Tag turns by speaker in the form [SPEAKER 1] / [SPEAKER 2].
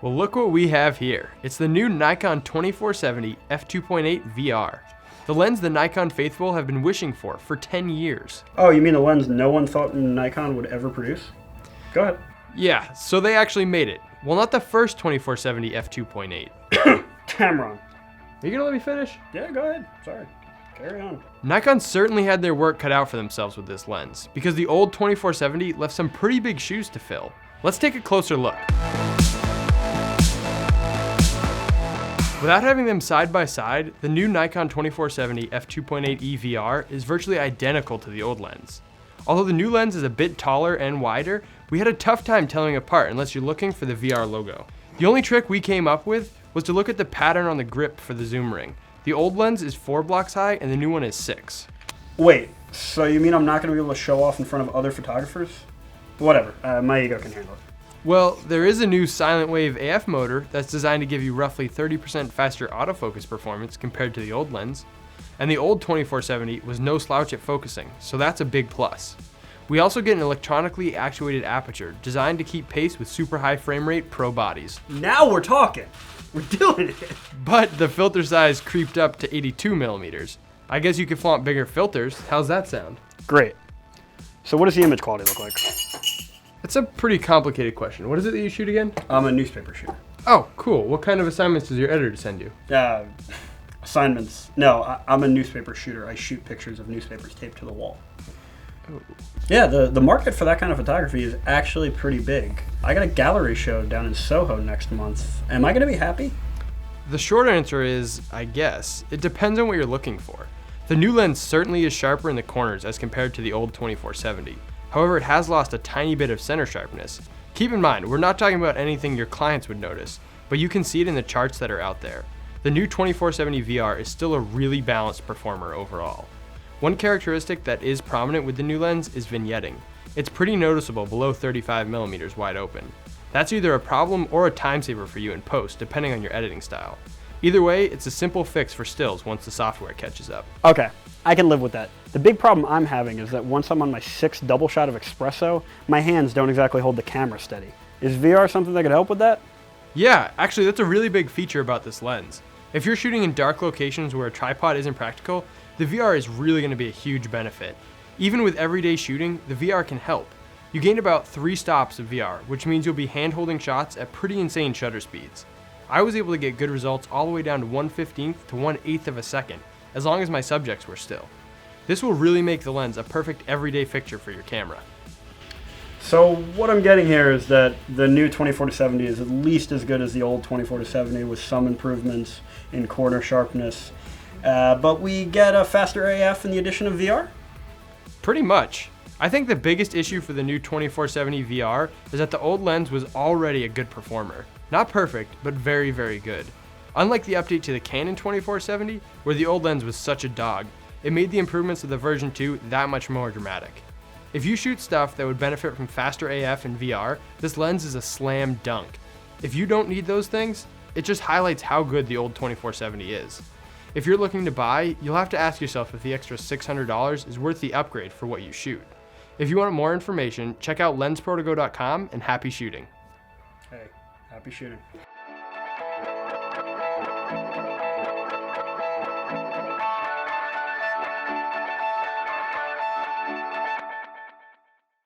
[SPEAKER 1] Well, look what we have here. It's the new Nikon 2470 f2.8 VR. The lens the Nikon faithful have been wishing for 10 years.
[SPEAKER 2] Oh, you mean the lens no one thought Nikon would ever produce? Go ahead.
[SPEAKER 1] Yeah, so they actually made it. Well, not the first 2470 f2.8.
[SPEAKER 2] Cameron.
[SPEAKER 1] Are you gonna let me finish?
[SPEAKER 2] Yeah, go ahead. Sorry. Carry on.
[SPEAKER 1] Nikon certainly had their work cut out for themselves with this lens, because the old 2470 left some pretty big shoes to fill. Let's take a closer look. Without having them side by side, the new Nikon 2470 f2.8 EVR is virtually identical to the old lens. Although the new lens is a bit taller and wider, we had a tough time telling apart unless you're looking for the VR logo. The only trick we came up with was to look at the pattern on the grip for the zoom ring. The old lens is 4 blocks high and the new one is 6.
[SPEAKER 2] Wait, so you mean I'm not going to be able to show off in front of other photographers? Whatever, my ego can handle it.
[SPEAKER 1] Well, there is a new silent wave AF motor that's designed to give you roughly 30% faster autofocus performance compared to the old lens. And the old 2470 was no slouch at focusing, so that's a big plus. We also get an electronically actuated aperture designed to keep pace with super high frame rate pro bodies.
[SPEAKER 2] Now we're talking. We're doing it.
[SPEAKER 1] But the filter size creeped up to 82 millimeters. I guess you could flaunt bigger filters. How's that sound?
[SPEAKER 2] Great. So what does the image quality look like?
[SPEAKER 1] That's a pretty complicated question. What is it that you shoot again?
[SPEAKER 2] I'm a newspaper shooter.
[SPEAKER 1] Oh, cool. What kind of assignments does your editor send you?
[SPEAKER 2] Assignments. No, I'm a newspaper shooter. I shoot pictures of newspapers taped to the wall.
[SPEAKER 1] Oh.
[SPEAKER 2] Yeah, the market for that kind of photography is actually pretty big. I got a gallery show down in Soho next month. Am I going to be happy?
[SPEAKER 1] The short answer is, I guess. It depends on what you're looking for. The new lens certainly is sharper in the corners as compared to the old 2470. However, it has lost a tiny bit of center sharpness. Keep in mind, we're not talking about anything your clients would notice, but you can see it in the charts that are out there. The new 2470 VR is still a really balanced performer overall. One characteristic that is prominent with the new lens is vignetting. It's pretty noticeable below 35 millimeters wide open. That's either a problem or a time saver for you in post, depending on your editing style. Either way, it's a simple fix for stills once the software catches up.
[SPEAKER 2] Okay, I can live with that. The big problem I'm having is that once I'm on my 6th double shot of espresso, my hands don't exactly hold the camera steady. Is VR something that could help with that?
[SPEAKER 1] Yeah, actually that's a really big feature about this lens. If you're shooting in dark locations where a tripod isn't practical, the VR is really going to be a huge benefit. Even with everyday shooting, the VR can help. You gain about 3 stops of VR, which means you'll be hand-holding shots at pretty insane shutter speeds. I was able to get good results all the way down to 1/15th to 1/8th of a second, as long as my subjects were still. This will really make the lens a perfect everyday fixture for your camera.
[SPEAKER 2] So what I'm getting here is that the new 24-70 is at least as good as the old 24-70 with some improvements in corner sharpness, but we get a faster AF in the addition of VR?
[SPEAKER 1] Pretty much. I think the biggest issue for the new 2470 VR is that the old lens was already a good performer. Not perfect, but very, very good. Unlike the update to the Canon 2470, where the old lens was such a dog, it made the improvements of the version 2 that much more dramatic. If you shoot stuff that would benefit from faster AF and VR, this lens is a slam dunk. If you don't need those things, it just highlights how good the old 2470 is. If you're looking to buy, you'll have to ask yourself if the extra $600 is worth the upgrade for what you shoot. If you want more information, check out LensProToGo.com and happy shooting.
[SPEAKER 2] Hey, happy shooting.